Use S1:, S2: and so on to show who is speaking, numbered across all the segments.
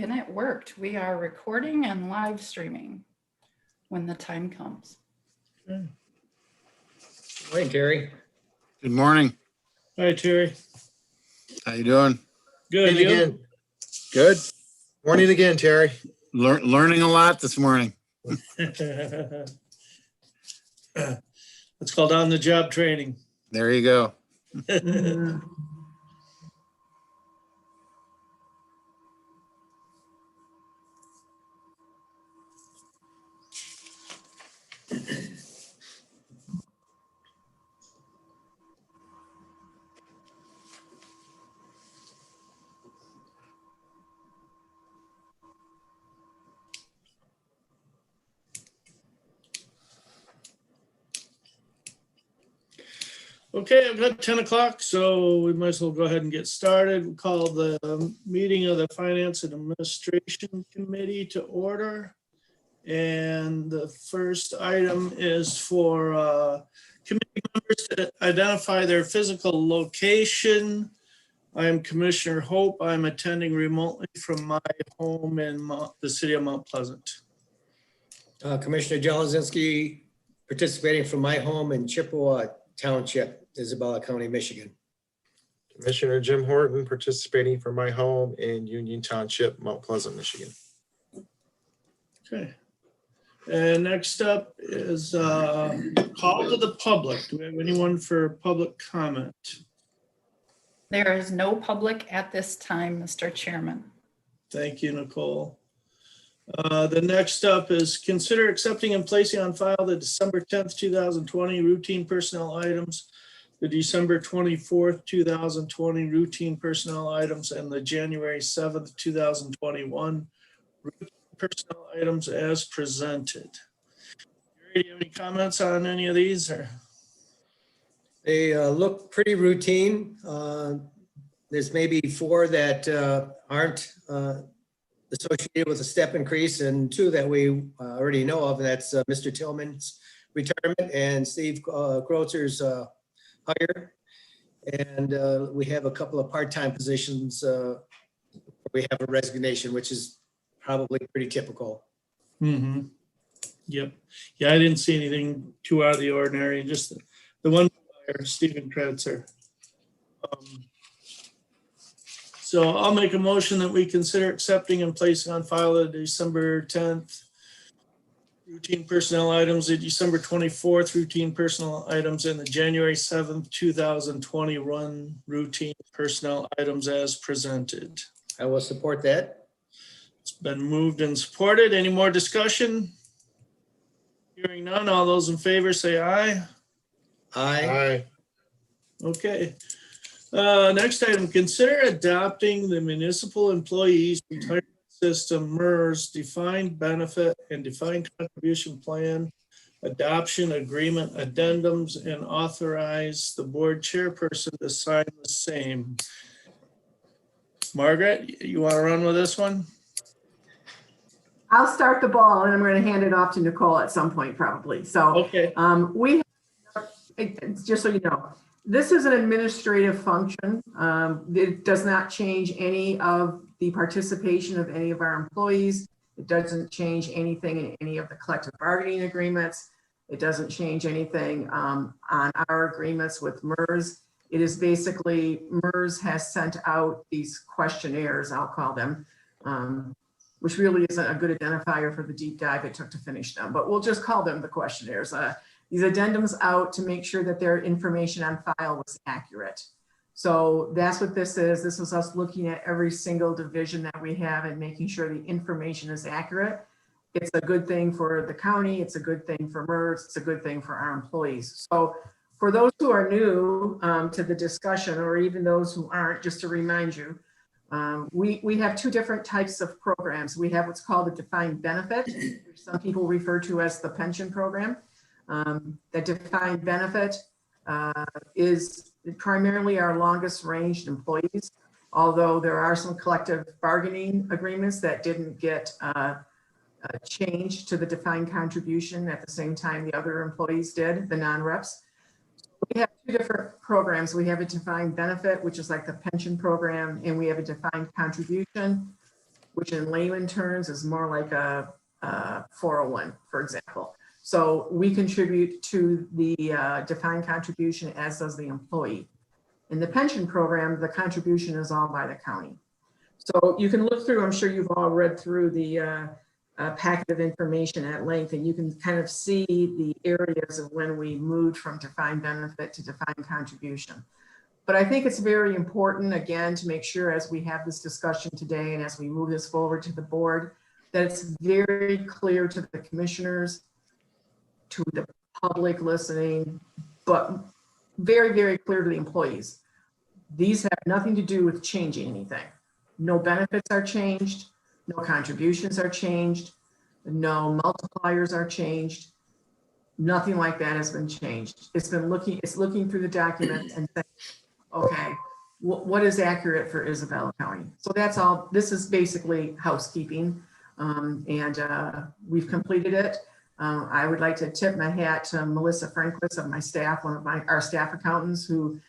S1: And it worked. We are recording and live streaming when the time comes.
S2: Morning, Terry.
S3: Good morning.
S4: Hi, Terry.
S3: How you doing?
S4: Good.
S2: Morning
S4: You?
S2: again.
S3: Good.
S2: Morning again, Terry.
S3: Learning a lot this morning.
S4: It's called on-the-job training.
S3: There you go.
S4: Okay, I've got 10 o'clock, so we might as well go ahead and get started. We'll call the meeting of the Finance and Administration Committee to order. And the first item is for committee members to identify their physical location. I am Commissioner Hope. I'm attending remotely from my home in the city of Mount Pleasant.
S2: Commissioner Jelezinski, participating from my home in Chippewa Township, Isabella County, Michigan.
S5: Commissioner Jim Horton, participating from my home in Union Township, Mount Pleasant, Michigan.
S4: Okay. And next up is call to the public. Do we have anyone for public comment?
S1: There is no public at this time, Mr. Chairman.
S4: Thank you, Nicole. The next up is consider accepting and placing on file the December 10th, 2020 routine personnel items, the December 24th, 2020 routine personnel items, and the January 7th, 2021 routine personnel items as presented. Do you have any comments on any of these? Or
S2: They look pretty routine. There's maybe 4 that aren't associated with a step increase, and 2 that we already know of. That's Mr. Tillman's retirement and Steve Grotzer's hire. And we have a couple of part-time positions. We have a resignation, which is probably pretty typical.
S4: Mm-hmm. Yep. Yeah, I didn't see anything too out of the ordinary. Just the one hire, Stephen Kretzer. So I'll make a motion that we consider accepting and placing on file the December 10th routine personnel items, the December 24th routine personnel items, and the January 7th, 2021 routine personnel items as presented.
S2: I will support that.
S4: It's been moved and supported. Any more discussion? Hearing none, all those in favor say aye.
S2: Aye.
S4: Okay. Next item, consider adopting the municipal employees retirement system MERS defined benefit and defined contribution plan adoption agreement addendums and authorize the board chairperson to sign the same. Margaret, you want to run with this one?
S6: I'll start the ball and I'm going to hand it off to Nicole at some point probably. So
S4: Okay.
S6: just so you know, this is an administrative function. It does not change any of the participation of any of our employees. It doesn't change anything in any of the collective bargaining agreements. It doesn't change anything on our agreements with MERS. It is basically, MERS has sent out these questionnaires, I'll call them, which really isn't a good identifier for the deep dive it took to finish them, but we'll just call them the questionnaires. These addendums out to make sure that their information on file was accurate. So that's what this is. This is us looking at every single division that we have and making sure the information is accurate. It's a good thing for the county. It's a good thing for MERS. It's a good thing for our employees. So for those who are new to the discussion, or even those who aren't, just to remind you, we have 2 different types of programs. We have what's called a defined benefit, which some people refer to as the pension program. That defined benefit is primarily our longest ranged employees, although there are some collective bargaining agreements that didn't get changed to the defined contribution at the same time the other employees did, the non-reps. We have 2 different programs. We have a defined benefit, which is like the pension program, and we have a defined contribution. which in layman terms is more like a 401, for example. So we contribute to the defined contribution, as does the employee. In the pension program, the contribution is all by the county. So you can look through, I'm sure you've all read through the packet of information at length, and you can kind of see the areas of when we moved from defined benefit to defined contribution. But I think it's very important, again, to make sure as we have this discussion today and as we move this forward to the board, that it's very clear to the commissioners, to the public listening, but very, very clear to the employees. These have nothing to do with changing anything. No benefits are changed, no contributions are changed, no multipliers are changed. Nothing like that has been changed. It's looking through the document and saying, okay, what is accurate for Isabella County? So that's all. This is basically housekeeping, and we've completed it. I would like to tip my hat to Melissa Franklin of my staff, one of our staff accountants who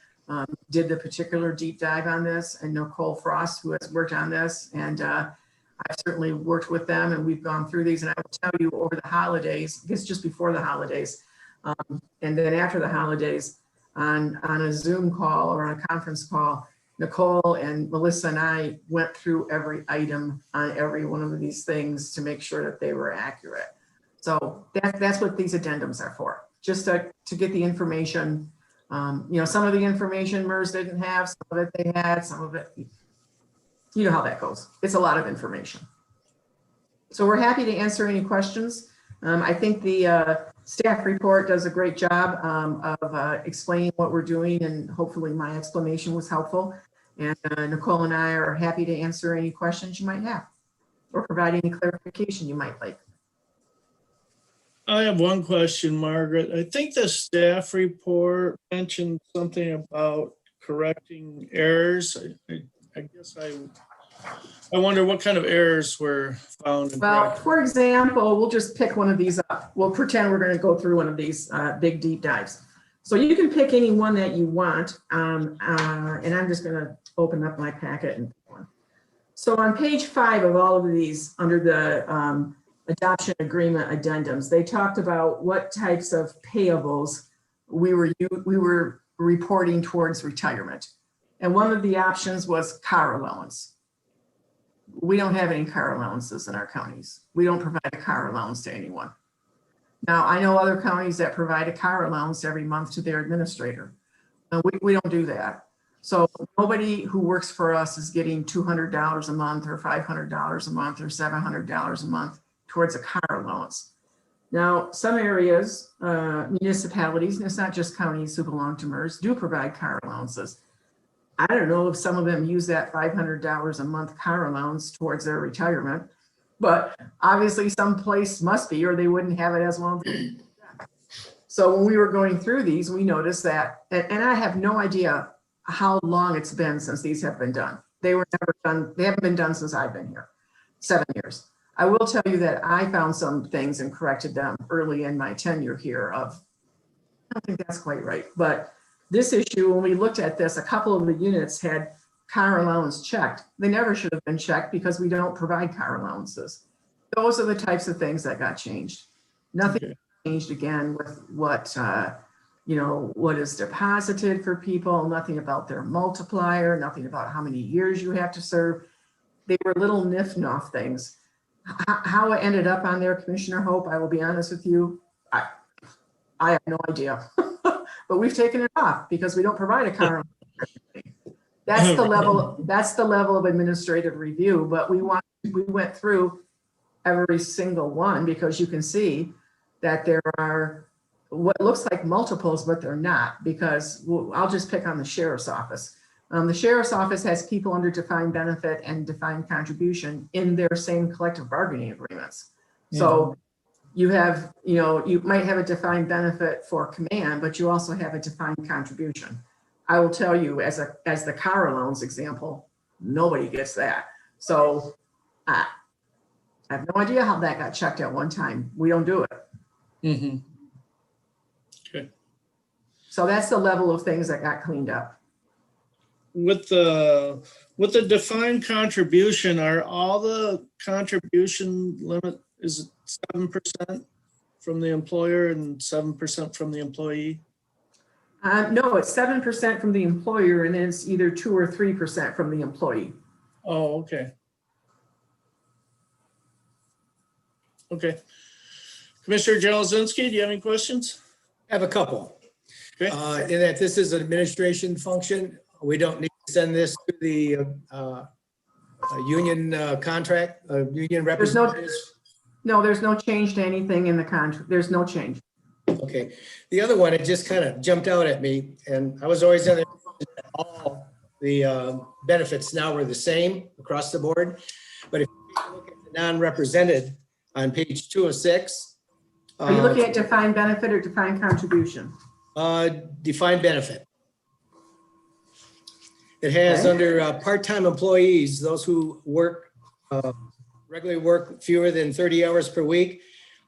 S6: did the particular deep dive on this, and Nicole Frost, who has worked on this. And I've certainly worked with them, and we've gone through these. And I will tell you, over the holidays, I guess just before the holidays, and then after the holidays, on a Zoom call or on a conference call, Nicole and Melissa and I went through every item on every one of these things to make sure that they were accurate. So that's what these addendums are for, just to get the information. You know, some of the information MERS didn't have, some of it they had, some of it, you know how that goes. It's a lot of information. So we're happy to answer any questions. I think the staff report does a great job of explaining what we're doing, and hopefully my explanation was helpful. And Nicole and I are happy to answer any questions you might have or provide any clarification you might like.
S4: I have one question, Margaret. I think the staff report mentioned something about correcting errors. I guess I wonder what kind of errors were found.
S6: Well, for example, we'll just pick one of these up. We'll pretend we're going to go through one of these big deep dives. So you can pick any one that you want. And I'm just going to open up my packet and pick one. So on page 5 of all of these, under the adoption agreement addendums, they talked about what types of payables we were reporting towards retirement. And one of the options was car allowance. We don't have any car allowances in our counties. We don't provide a car allowance to anyone. Now, I know other counties that provide a car allowance every month to their administrator. We don't do that. So nobody who works for us is getting $200 a month or $500 a month or $700 a month towards a car allowance. Now, some areas, municipalities, and it's not just counties who belong to MERS, do provide car allowances. I don't know if some of them use that $500 a month car allowance towards their retirement, but obviously some place must be, or they wouldn't have it as one of them. So when we were going through these, we noticed that, and I have no idea how long it's been since these have been done. They were never done. They haven't been done since I've been here, 7 years. I will tell you that I found some things and corrected them early in my tenure here of, I don't think that's quite right, but this issue, when we looked at this, a couple of the units had car allowance checked. They never should have been checked because we don't provide car allowances. Those are the types of things that got changed. Nothing changed again with what, what is deposited for people, nothing about their multiplier, nothing about how many years you have to serve. They were little nif-nuff things. How it ended up on there, Commissioner Hope, I will be honest with you, I have no idea. But we've taken it off because we don't provide a car. That's the level of administrative review, but we went through every single one because you can see that there are what looks like multiples, but they're not, because I'll just pick on the sheriff's office. The sheriff's office has people under defined benefit and defined contribution in their same collective bargaining agreements. So you have, you might have a defined benefit for command, but you also have a defined contribution. I will tell you, as the car allowance example, nobody gets that. So I have no idea how that got checked at one time. We don't do it.
S4: Mm-hmm. Okay.
S6: So that's the level of things that got cleaned up.
S4: with the defined contribution, are all the contribution limit, is it 7% from the employer and 7% from the employee?
S6: No, it's 7% from the employer, and then it's either 2 or 3% from the employee.
S4: Oh, okay. Okay. Commissioner Jelazinski, do you have any questions?
S2: I have a couple.
S4: Okay.
S2: In that this is an administration function, we don't need to send this to the union contract, union
S6: There's no,
S2: representatives.
S6: no, there's no change to anything in the contract. There's no change.
S2: Okay. The other one, it just kind of jumped out at me, and I was always under that all the benefits now were the same across the board. But if you look at the non-represented on page 206.
S6: Are you looking at defined benefit or defined contribution?
S2: Defined benefit. It has
S6: Okay.
S2: under part-time employees, those who work, regularly work fewer than 30 hours per week.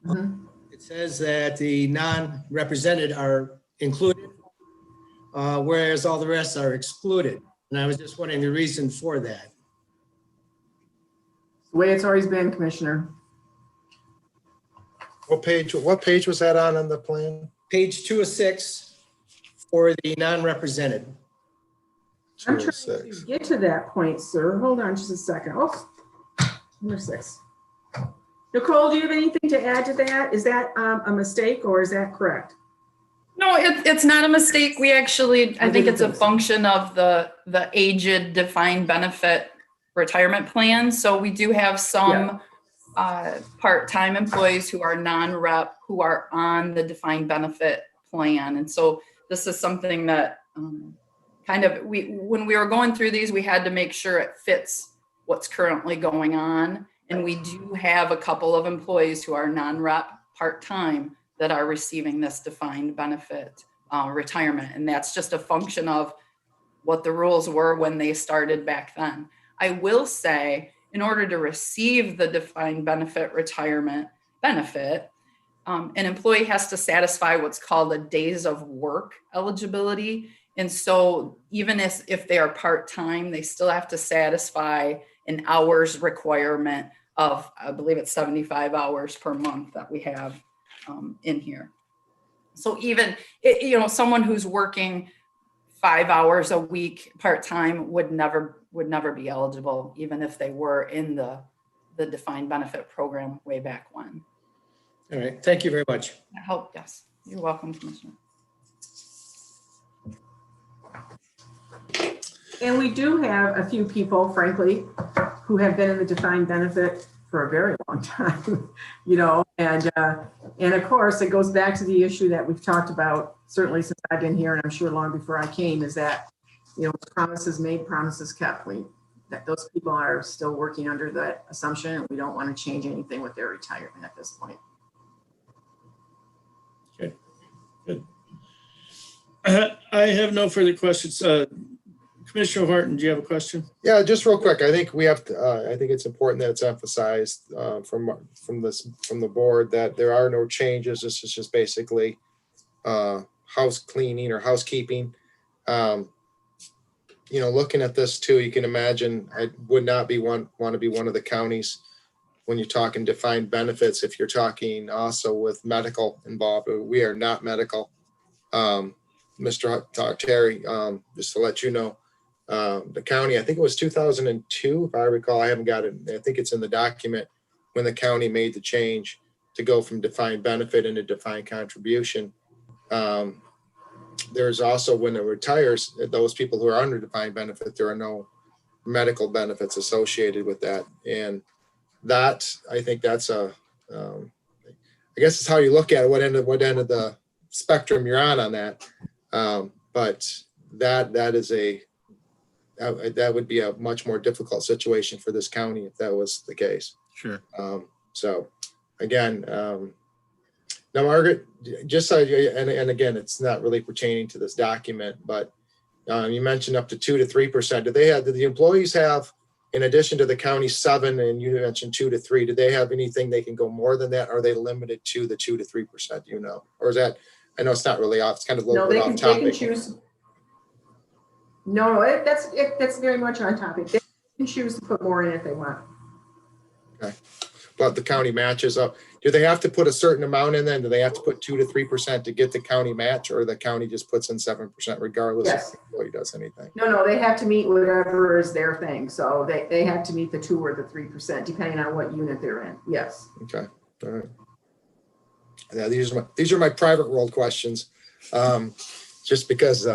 S6: Mhm.
S2: It says that the non-represented are included, whereas all the rest are excluded. And I was just wondering the reason for that.
S6: The way it's always been, Commissioner.
S5: What page was that on the plan?
S2: Page 206 for the non-represented.
S6: I'm trying
S5: 206.
S6: to get to that point, sir. Hold on just a second. Oh, number 6. Nicole, do you have anything to add to that? Is that a mistake or is that correct?
S1: No, it's not a mistake. We actually, I think
S6: didn't
S1: it's a
S6: think so.
S1: function of the aged defined benefit retirement plan. So we do have some part-time employees who are non-rep, who are on the defined benefit plan. And so this is something that kind of, when we were going through these, we had to make sure it fits what's currently going on. And we do have a couple of employees who are non-rep part-time that are receiving this defined benefit retirement. And that's just a function of what the rules were when they started back then. I will say, in order to receive the defined benefit retirement benefit, an employee has to satisfy what's called a days of work eligibility. And so even if they are part-time, they still have to satisfy an hours requirement of, I believe it's 75 hours per month that we have in here. So even, someone who's working 5 hours a week part-time would never be eligible, even if they were in the defined benefit program way back when.
S2: All right, thank you very much.
S1: I hope, yes. You're welcome, Commissioner.
S6: And we do have a few people, frankly, who have been in the defined benefit for a very long time, and of course, it goes back to the issue that we've talked about, certainly since I've been here, and I'm sure long before I came, is that, promises made, promises kept. That those people are still working under that assumption, and we don't want to change anything with their retirement at this point.
S4: Okay, good. I have no further questions. Commissioner Horton, do you have a question?
S5: Yeah, just real quick. I think we have to, I think it's important that it's emphasized from the board that there are no changes. This is just basically house cleaning or housekeeping. Looking at this too, you can imagine I would not want to be one of the counties when you're talking defined benefits. If you're talking also with medical involved, we are not medical. Mr. Terry, just to let you know, the county, I think it was 2002, if I recall, I haven't got it. I think it's in the document when the county made the change to go from defined benefit into defined contribution. There's also when it retires, those people who are under defined benefit, there are no medical benefits associated with that. And that, I think that's I guess it's how you look at it, what end of the spectrum you're on that. But that is that would be a much more difficult situation for this county if that was the case.
S3: Sure.
S5: So again, now Margaret, just so and again, it's not really pertaining to this document, but you mentioned up to 2 to 3%. Do the employees have, in addition to the county 7, and you mentioned 2 to 3, do they have anything they can go more than that? Or are they limited to the 2 to 3%? Or is that, I know it's not really off, it's kind of a little
S6: No,
S5: bit
S6: they
S5: off
S6: can
S5: topic.
S6: choose. No, that's very much on topic. They can choose to put more in if they want.
S5: But the county matches up. Do they have to put a certain amount in then? Do they have to put 2 to 3% to get the county match, or the county just puts in 7% regardless
S6: Yes.
S5: if the employee does anything?
S6: No, they have to meet whatever is their thing. So they have to meet the 2 or the 3%, depending on what unit they're in. Yes.
S5: Okay, all right. Yeah, these are my private world questions. Just because,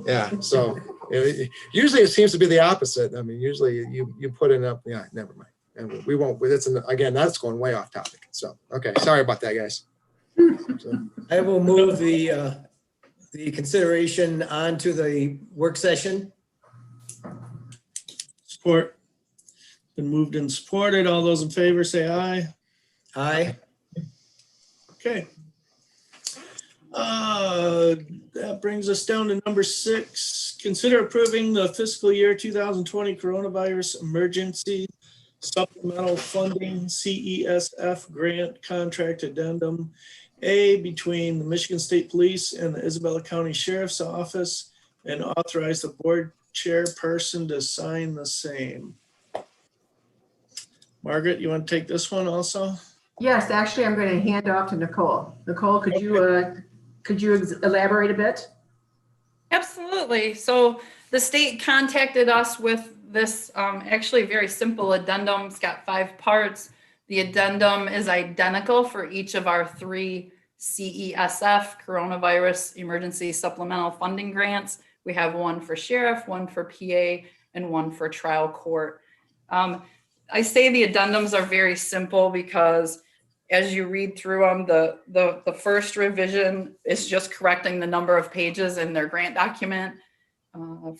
S5: yeah, so usually it seems to be the opposite. I mean, usually you put it up, yeah, never mind. And we won't, again, that's going way off topic. So, okay, sorry about that, guys. So,
S2: I will move the consideration onto the work session.
S4: Support. Been moved and supported. All those in favor say aye.
S2: Aye.
S4: Okay. That brings us down to number 6. Consider approving the fiscal year 2020 coronavirus emergency supplemental funding CESF grant contract addendum A between the Michigan State Police and the Isabella County Sheriff's Office, and authorize the board chairperson to sign the same. Margaret, you want to take this one also?
S6: Yes, actually, I'm going to hand off to Nicole. Nicole, could you elaborate a bit?
S1: Absolutely. So the state contacted us with this actually very simple addendum. It's got 5 parts. The addendum is identical for each of our 3 CESF, Coronavirus Emergency Supplemental Funding Grants. We have one for sheriff, one for PA, and one for trial court. I say the addendums are very simple because as you read through them, the first revision is just correcting the number of pages in their grant document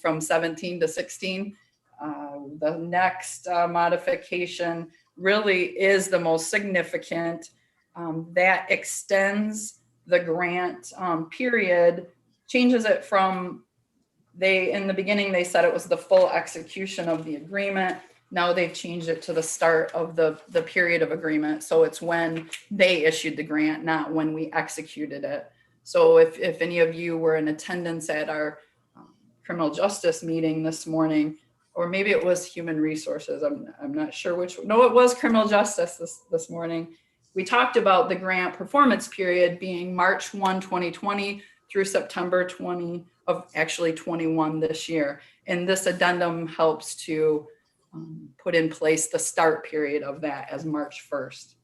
S1: from 17 to 16. The next modification really is the most significant. That extends the grant period, changes it from in the beginning, they said it was the full execution of the agreement. Now they've changed it to the start of the period of agreement. So it's when they issued the grant, not when we executed it. So if any of you were in attendance at our criminal justice meeting this morning, or maybe it was human resources, I'm not sure which. No, it was criminal justice this morning. We talked about the grant performance period being March 1, 2020 through September 20 of actually 21 this year. And this addendum helps to put in place the start period of that as March 1st.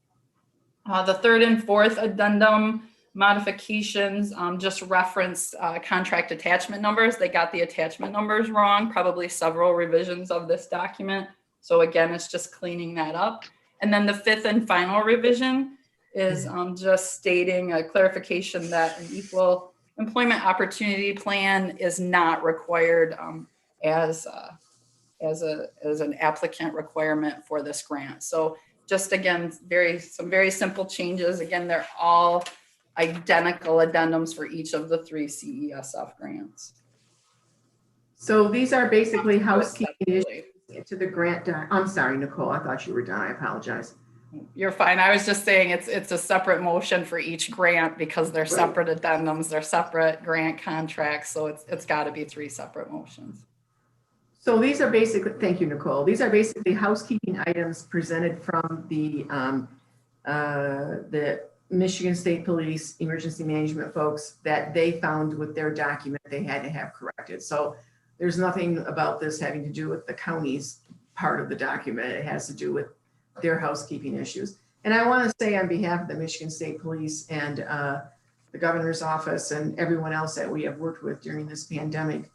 S1: The 3rd and 4th addendum modifications just reference contract attachment numbers. They got the attachment numbers wrong, probably several revisions of this document. So again, it's just cleaning that up. And then the 5th and final revision is just stating a clarification that an equal employment opportunity plan is not required as an applicant requirement for this grant. So just again, some very simple changes. Again, they're all identical addendums for each of the 3 CESF grants.
S6: So these are basically housekeeping issues to the grant. I'm sorry, Nicole, I thought you were done. I apologize.
S1: You're fine. I was just saying it's a separate motion for each grant because they're separate addendums, they're separate grant contracts. So it's got to be 3 separate motions.
S6: So these are basically, thank you, Nicole. These are basically housekeeping items presented from the Michigan State Police Emergency Management folks that they found with their document they had to have corrected. So there's nothing about this having to do with the county's part of the document. It has to do with their housekeeping issues. And I want to say on behalf of the Michigan State Police and the governor's office and everyone else that we have worked with during this pandemic,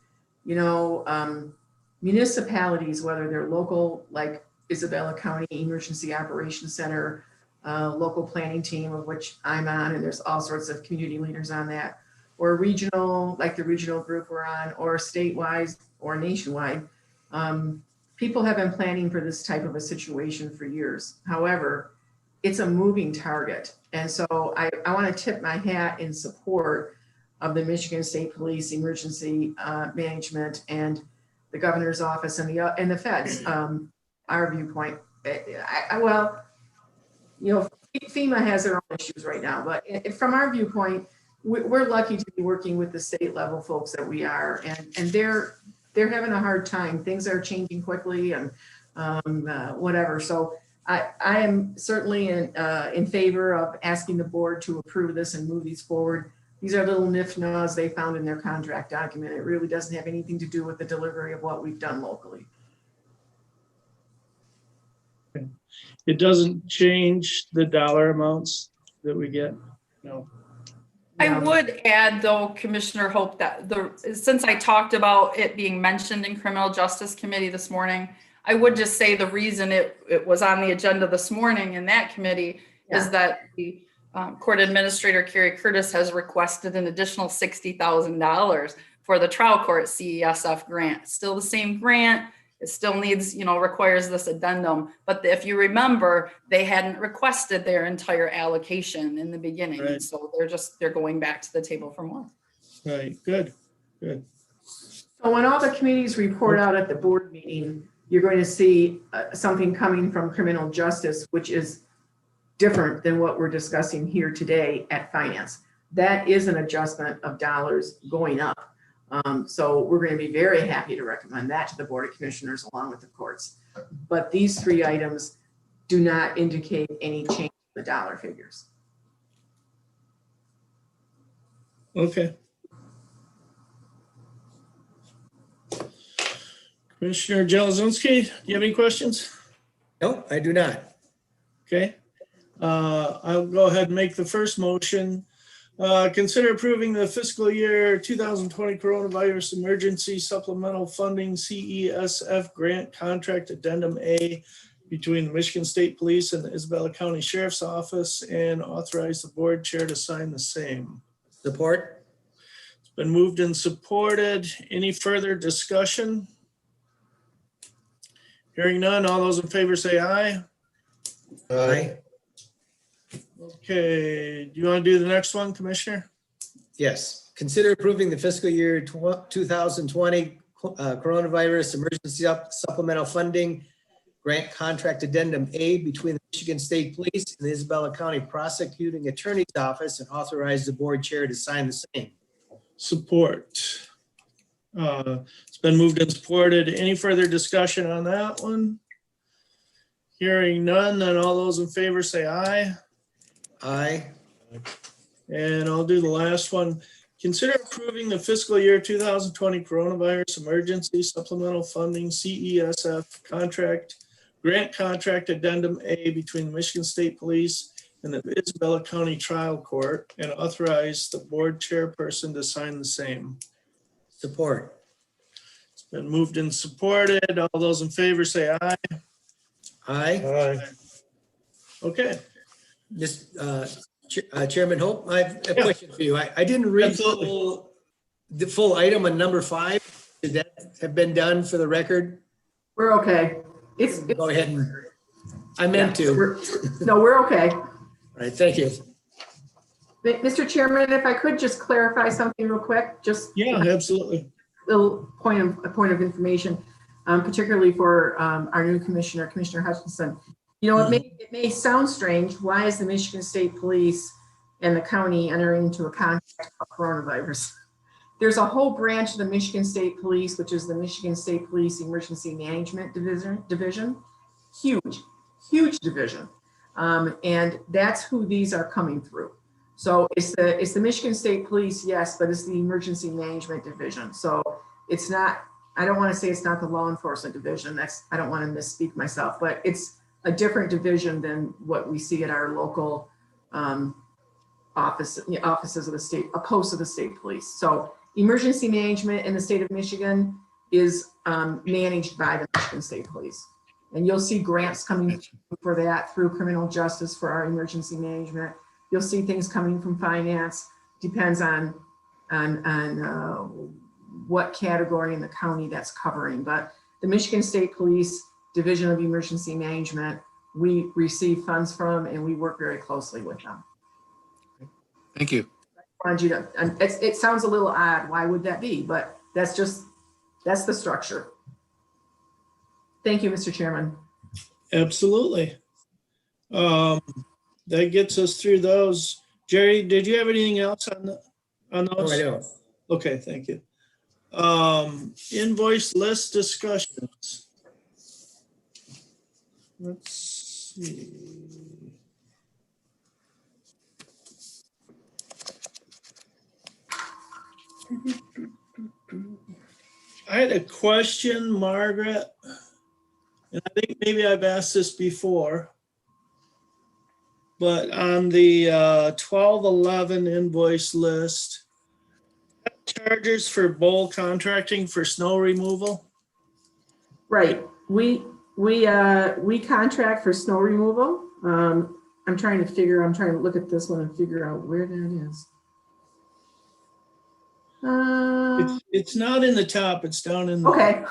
S6: municipalities, whether they're local, like Isabella County Emergency Operations Center, local planning team of which I'm on, and there's all sorts of community leaders on that, or regional, like the regional group we're on, or statewide or nationwide. People have been planning for this type of a situation for years. However, it's a moving target. And so I want to tip my hat in support of the Michigan State Police Emergency Management and the governor's office and the feds. Our viewpoint, FEMA has their own issues right now, but from our viewpoint, we're lucky to be working with the state level folks that we are, and they're having a hard time. Things are changing quickly and whatever. So I am certainly in favor of asking the board to approve this and move these forward. These are little nif-noz they found in their contract document. It really doesn't have anything to do with the delivery of what we've done locally.
S4: It doesn't change the dollar amounts that we get? No.
S1: I
S6: No.
S1: would add though, Commissioner Hope, that since I talked about it being mentioned in Criminal Justice Committee this morning, I would just say the reason it was on the agenda this morning in that committee is that the Court Administrator Carrie Curtis has requested an additional $60,000 for the trial court CESF grant. Still the same grant. It still needs, requires this addendum. But if you remember, they hadn't requested their entire allocation in the beginning.
S4: Right.
S1: So they're going back to the table for more.
S4: Right, good.
S6: So when all the committees report out at the board meeting, you're going to see something coming from criminal justice, which is different than what we're discussing here today at finance. That is an adjustment of dollars going up. So we're going to be very happy to recommend that to the Board of Commissioners along with the courts. But these three items do not indicate any change in the dollar figures.
S4: Okay. Commissioner Jelizinski, do you have any questions?
S2: No, I do not.
S4: Okay. I'll go ahead and make the first motion. Consider approving the fiscal year 2020 coronavirus emergency supplemental funding CESF grant contract addendum A between the Michigan State Police and the Isabella County Sheriff's Office and authorize the board chair to sign the same.
S2: Support?
S4: It's been moved and supported. Any further discussion? Hearing none, all those in favor say aye.
S2: Aye.
S4: Okay, do you want to do the next one, Commissioner?
S2: Yes. Consider approving the fiscal year 2020 coronavirus emergency supplemental funding grant contract addendum A between the Michigan State Police and the Isabella County Prosecuting Attorney's Office and authorize the board chair to sign the same.
S4: Support. It's been moved and supported. Any further discussion on that one? Hearing none, then all those in favor say aye.
S2: Aye.
S4: And I'll do the last one. Consider approving the fiscal year 2020 coronavirus emergency supplemental funding CESF grant contract addendum A between the Michigan State Police and the Isabella County Trial Court and authorize the board chairperson to sign the same.
S2: Support?
S4: It's been moved and supported. All those in favor say aye.
S2: Aye.
S4: Okay.
S2: Chairman Hope, I have a question for you. I didn't read
S4: Absolutely.
S2: the full item on number 5. Did that have been done for the record?
S6: We're okay. It's
S2: Go ahead and, I meant to.
S6: we're okay.
S2: All right, thank you.
S6: Mr. Chairman, if I could just clarify something real quick, just
S4: Yeah, absolutely.
S6: little point of information, particularly for our new commissioner, Commissioner Hutchinson. It may sound strange. Why is the Michigan State Police and the county entering into a contract about coronavirus? There's a whole branch of the Michigan State Police, which is the Michigan State Police Emergency Management Division. Huge division. And that's who these are coming through. So it's the Michigan State Police, yes, but it's the Emergency Management Division. So it's not, I don't want to say it's not the law enforcement division. I don't want to misspeak myself, but it's a different division than what we see at our local offices of the state, posts of the state police. So emergency management in the state of Michigan is managed by the Michigan State Police. And you'll see grants coming for that through criminal justice for our emergency management. You'll see things coming from finance, depends on what category in the county that's covering. But the Michigan State Police Division of Emergency Management, we receive funds from and we work very closely with them.
S3: Thank you.
S6: I wanted you to, and it sounds a little odd, why would that be? But that's the structure. Thank you, Mr. Chairman.
S4: Absolutely. That gets us through those. Jerry, did you have anything else on those?
S2: No, I don't.
S4: Okay, thank you. Invoice list discussions. Let's see. I had a question, Margaret, and I think maybe I've asked this before. But on the 1211 invoice list, charges for Bowl Contracting for snow removal?
S6: Right, we contract for snow removal. I'm trying to look at this one and figure out where that is.
S4: It's not in the top, it's down in the.
S6: Okay.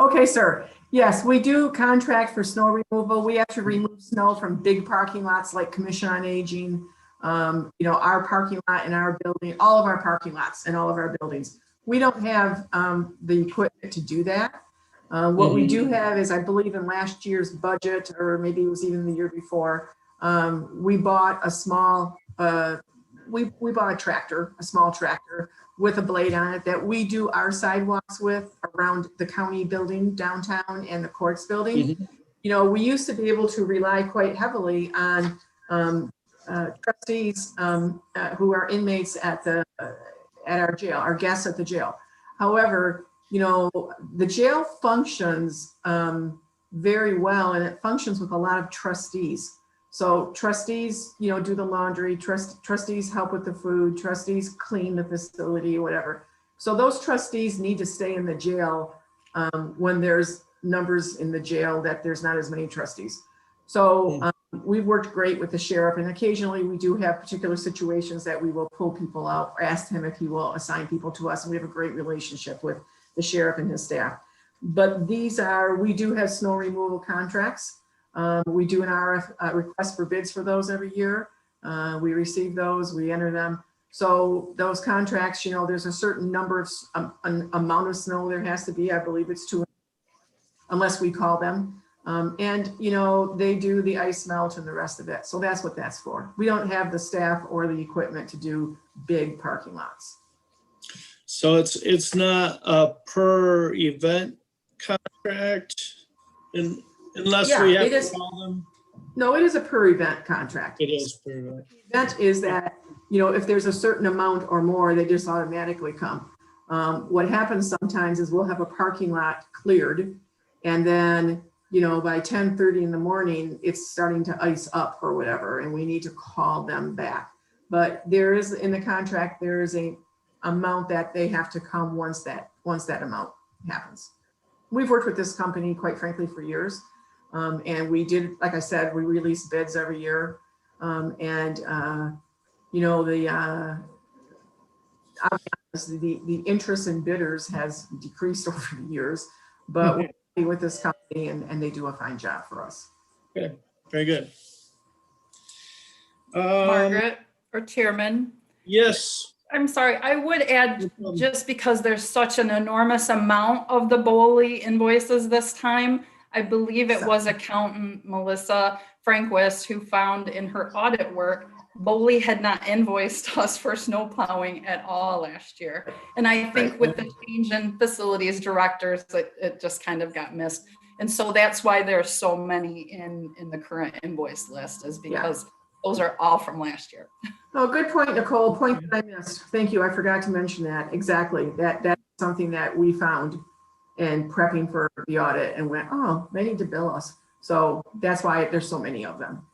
S6: Okay, sir. Yes, we do contract for snow removal. We have to remove snow from big parking lots like Commission on Aging. Our parking lot in our building, all of our parking lots and all of our buildings. We don't have the equipment to do that. What we do have is, I believe in last year's budget, or maybe it was even the year before, we bought a small, we bought a small tractor with a blade on it that we do our sidewalks with around the county building downtown and the courts building. We used to be able to rely quite heavily on trustees who are inmates at our jail, our guests at the jail. However, the jail functions very well, and it functions with a lot of trustees. So trustees, do the laundry, trustees help with the food, trustees clean the facility, whatever. So those trustees need to stay in the jail when there's numbers in the jail that there's not as many trustees. So we've worked great with the sheriff, and occasionally we do have particular situations that we will pull people out, or ask him if he will assign people to us. And we have a great relationship with the sheriff and his staff. But we do have snow removal contracts. We do an RF request for bids for those every year. We receive those, we enter them. So those contracts, there's a certain number of amount of snow there has to be. I believe it's 2, unless we call them. They do the ice melt and the rest of it. So that's what that's for. We don't have the staff or the equipment to do big parking lots.
S4: So it's not a per event contract, unless we have to call them?
S6: No, it is a per event contract.
S4: It is per event.
S6: Event is that, if there's a certain amount or more, they just automatically come. What happens sometimes is we'll have a parking lot cleared, and then, by 10:30 in the morning, it's starting to ice up or whatever, and we need to call them back. But there is, in the contract, there is a amount that they have to come once that amount happens. We've worked with this company, quite frankly, for years. And we did, like I said, we release bids every year. The interest in bidders has decreased over the years, but we're working with this company, and they do a fine job for us.
S4: Okay, very good.
S1: Margaret or Chairman,
S4: Yes.
S1: I'm sorry, I would add, just because there's such an enormous amount of the BOLI invoices this time, I believe it was accountant Melissa Frankquist who found in her audit work, BOLI had not invoiced us for snow plowing at all last year. And I think with the change in facilities directors, it just kind of got missed. And so that's why there's so many in the current invoice list, is because those are all from last year.
S6: Oh, good point, Nicole. Point that I missed. Thank you. I forgot to mention that. Exactly. That's something that we found in prepping for the audit, and went, oh, they need to bill us. So that's why there's so many of them.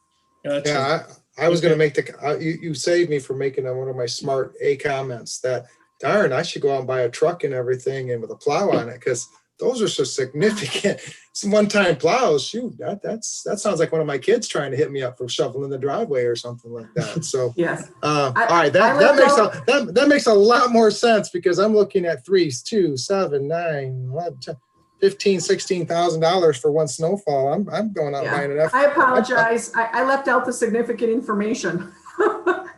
S4: Gotcha.
S5: Yeah, I was going to make you saved me from making one of my smart comments that, darn, I should go out and buy a truck and everything and with a plow on it, because those are so significant. Some one-time plows, shoot, that sounds like one of my kids trying to hit me up for shoveling the driveway or something like that. So
S6: Yes.
S5: all right, that makes a lot more sense, because I'm looking at 3, 2, 7, 9, 11, 10, $15,000, $16,000 for one snowfall. I'm going out buying enough.
S6: I apologize. I left out the significant information.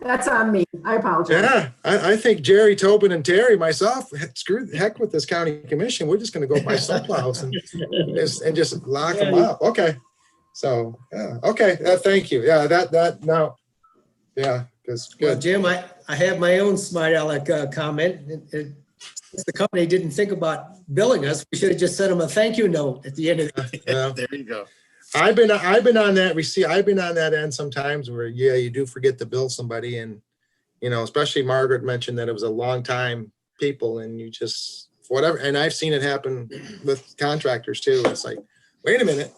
S6: That's on me. I apologize.
S5: Yeah, I think Jerry, Tobin, and Terry, myself, screw the heck with this county commission. We're just going to go buy snowplows and just lock them up. Okay. So, yeah. Okay. Thank you. Yeah, now. Yeah, that's
S2: Well,
S5: good.
S2: Jim, I have my own smart aleck comment. since the company didn't think about billing us, we should have just sent them a thank you note at the end of the
S5: Yeah.
S3: There you go.
S5: I've been on that I've been on that end sometimes where, yeah, you do forget to bill somebody and, especially Margaret mentioned that it was a long time people and you just, whatever. And I've seen it happen with contractors too. It's like, wait a minute,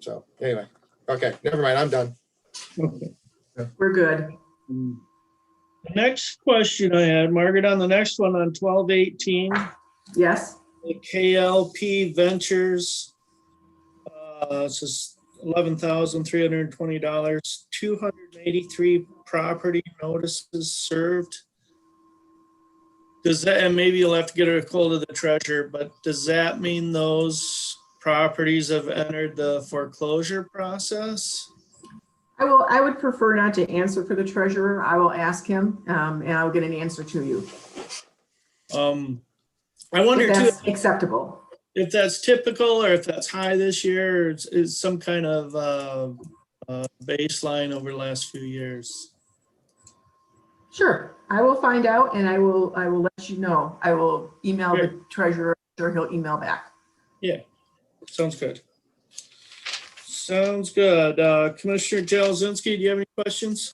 S5: so anyway, okay, never mind. I'm done.
S6: We're good.
S4: The next question I had, Margaret, on the next one on 1218,
S6: Yes,
S4: the KLP Ventures, it says $11,320, 283 property notices served. Does that, and maybe you'll have to get a hold of the treasurer, but does that mean those properties have entered the foreclosure process?
S6: I would prefer not to answer for the treasurer. I will ask him, and I'll get an answer to you.
S4: I wonder
S6: If
S4: too,
S6: that's acceptable.
S4: if that's typical or if that's high this year, or is some kind of baseline over the last few years.
S6: Sure, I will find out and I will let you know. I will email the treasurer, sure he'll email back.
S4: Yeah, sounds good. Sounds good. Commissioner Jelezinski, do you have any questions?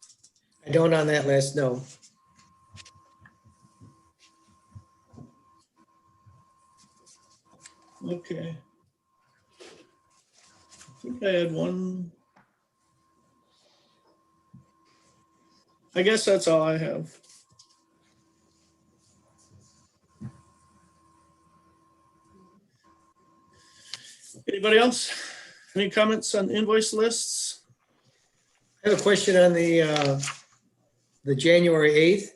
S2: I don't on that list, no.
S4: Okay. I think I had one. I guess that's all I have. Anybody else? Any comments on invoice lists?
S2: I have a question on the January 8th.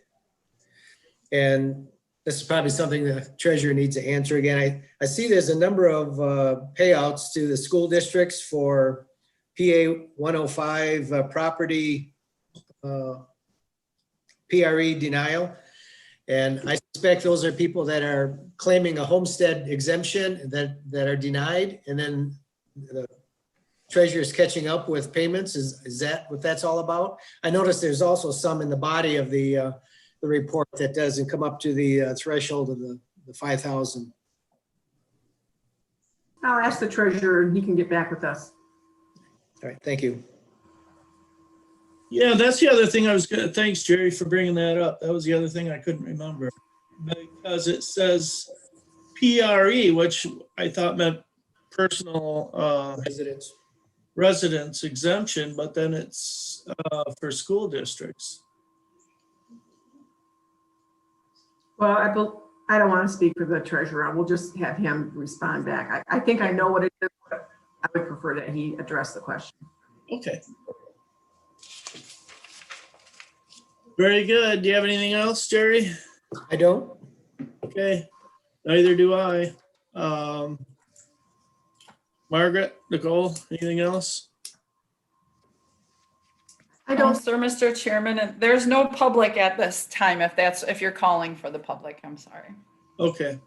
S2: And this is probably something the treasurer needs to answer again. I see there's a number of payouts to the school districts for PA 105 property PRE denial. And I suspect those are people that are claiming a homestead exemption that are denied. And then the treasurer is catching up with payments. Is that what that's all about? I noticed there's also some in the body of the report that doesn't come up to the threshold of the 5,000.
S6: I'll ask the treasurer and he can get back with us.
S2: All right, thank you.
S4: Yeah, that's the other thing I was gonna, thanks Jerry for bringing that up. That was the other thing I couldn't remember. Because it says PRE, which I thought meant personal
S2: Residents.
S4: residence exemption, but then it's for school districts.
S6: Well, I don't want to speak for the treasurer. We'll just have him respond back. I think I know what it is, but I would prefer that he address the question.
S4: Okay. Very good. Do you have anything else, Jerry?
S2: I don't.
S4: Okay, neither do I. Margaret, Nicole, anything else?
S6: I
S1: No,
S6: don't,
S1: sir, Mr. Chairman, and there's no public at this time if you're calling for the public, I'm sorry.
S4: Okay,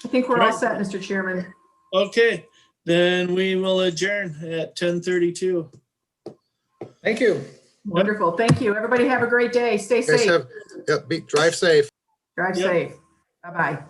S6: I think we're all set, Mr. Chairman.
S4: okay, then we will adjourn at 10:32.
S2: Thank you.
S6: Wonderful. Thank you. Everybody have a great day. Stay
S5: Guys
S6: safe.
S5: drive safe.
S6: Drive
S4: Yep.
S6: safe. Bye-bye.